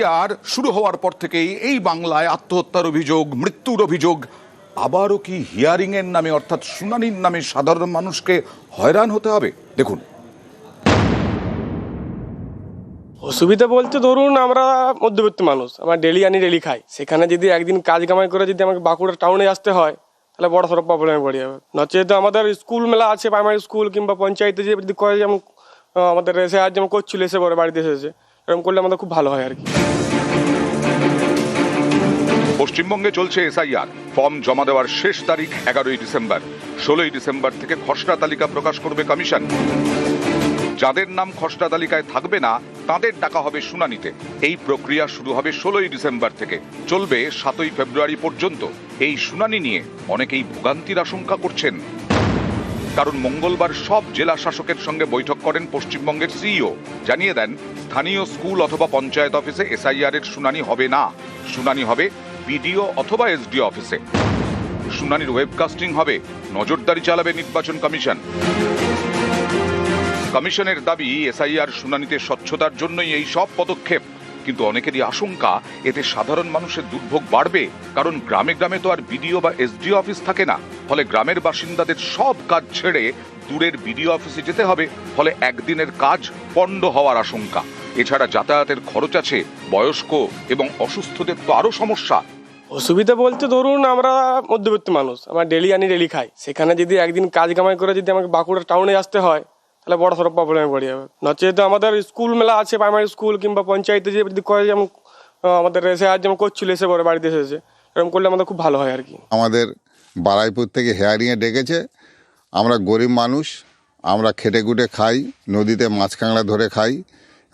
আর শুরু হওয়ার পর থেকেই এই বাংলায় আত্মহত্যার অভিযোগ, মৃত্যুর অভিযোগ, আবারও কি হিয়ারিং এর নামে অর্থাৎ শুনানির নামে সাধারণ মানুষকে হয়রান হতে হবে? দেখুন। অসুবিধা বলতে ধরুন আমরা মধ্যবিত্ত মানুষ, আমরা ডেলি আনি ডেলি খাই। সেখানে যদি একদিন কাজ কামাই করে যদি আমাকে বাঁকুড়া টাউনে আসতে হয় তাহলে বড় সড়ো প্রবলেমে পড়ে যাবে। নচেত আমাদের স্কুল মেলা আছে, প্রাইমারি স্কুল কিংবা পঞ্চায়েতে যে যদি করে, যেমন আমাদের এসে আজ যেমন করছিল, এসে পরে বাড়িতে এসেছে, এরকম করলে আমাদের খুব ভালো হয় আর কি। পশ্চিমবঙ্গে চলছে এসআইআর। ফর্ম জমা দেওয়ার শেষ তারিখ 11ই ডিসেম্বর। 16ই ডিসেম্বর থেকে খসড়া তালিকা প্রকাশ করবে কমিশন। যাদের নাম খসড়া তালিকায় থাকবে না তাদের ডাকা হবে শুনানিতে। এই প্রক্রিয়া শুরু হবে 16ই ডিসেম্বর থেকে, চলবে 7ই ফেব্রুয়ারি পর্যন্ত। এই শুনানি নিয়ে অনেকেই ভোগান্তির আশঙ্কা করছেন, কারণ মঙ্গলবার সব জেলা শাসকের সঙ্গে বৈঠক করেন পশ্চিমবঙ্গের সিইও। জানিয়ে দেন, স্থানীয় স্কুল অথবা পঞ্চায়েত অফিসে এসআইআর এর শুনানি হবে না। শুনানি হবে বিডিও অথবা এসডিও অফিসে। শুনানির ওয়েবকাস্টিং হবে। নজরদারি চালাবে নির্বাচন কমিশন। কমিশনের দাবি, এসআইআর শুনানিতে স্বচ্ছতার জন্যই এই সব পদক্ষেপ। কিন্তু অনেকেরই আশঙ্কা, এতে সাধারণ মানুষের দুর্ভোগ বাড়বে, কারণ গ্রামে গ্রামে তো আর বিডিও বা এসডিও অফিস থাকে না। ফলে গ্রামের বাসিন্দাদের সব কাজ ছেড়ে দূরের বিডিও অফিসে যেতে হবে। ফলে একদিনের কাজ পণ্ড হওয়ার আশঙ্কা। এছাড়া যাতায়াতের খরচ আছে, বয়স্ক এবং অসুস্থদের তো আরো সমস্যা। অসুবিধা বলতে ধরুন আমরা মধ্যবিত্ত মানুষ, আমরা ডেলি আনি ডেলি খাই। সেখানে যদি একদিন কাজ কামাই করে যদি আমাকে বাঁকুড়া টাউনে আসতে হয় তাহলে বড় সড়ো প্রবলেমে পড়ে যাবে। নচেত আমাদের স্কুল মেলা আছে, প্রাইমারি স্কুল কিংবা পঞ্চায়েতে যে যদি করে, যেমন আমাদের এসে আজ যেমন করছিল, এসে পরে বাড়িতে এসেছে, এরকম করলে আমাদের খুব ভালো হয় আর কি। আমাদের বারাইপুর থেকে হেয়ারিংয়ে ডেকেছে। আমরা গরিব মানুষ, আমরা খেটে খুটে খাই, নদীতে মাছ কাঁকড়া ধরে খাই।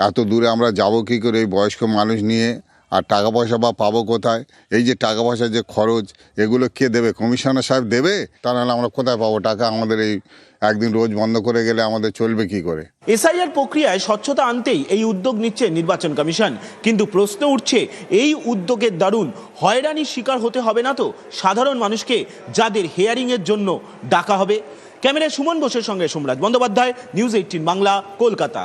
এত দূরে আমরা যাব কী করে এই বয়স্ক মানুষ নিয়ে? আর টাকা পয়সা বা পাবো কোথায়? এই যে টাকা পয়সার যে খরচ, এগুলো কে দেবে? কমিশনার সাহেব দেবে? তা নাহলে আমরা কোথায় পাবো টাকা? আমাদের এই একদিন রোজ বন্ধ করে গেলে আমাদের চলবে কি করে? এসআইআর প্রক্রিয়ায় স্বচ্ছতা আনতেই এই উদ্যোগ নিচ্ছে নির্বাচন কমিশন। কিন্তু প্রশ্ন উঠছে, এই উদ্যোগের দারুণ হয়রানির শিকার হতে হবে না তো সাধারণ মানুষকে, যাদের হিয়ারিংয়ের জন্য ডাকা হবে? ক্যামেরায় সুমন বোসের সঙ্গে সোমরাজ বন্দ্যোপাধ্যায়, নিউজ 18 বাংলা, কলকাতা।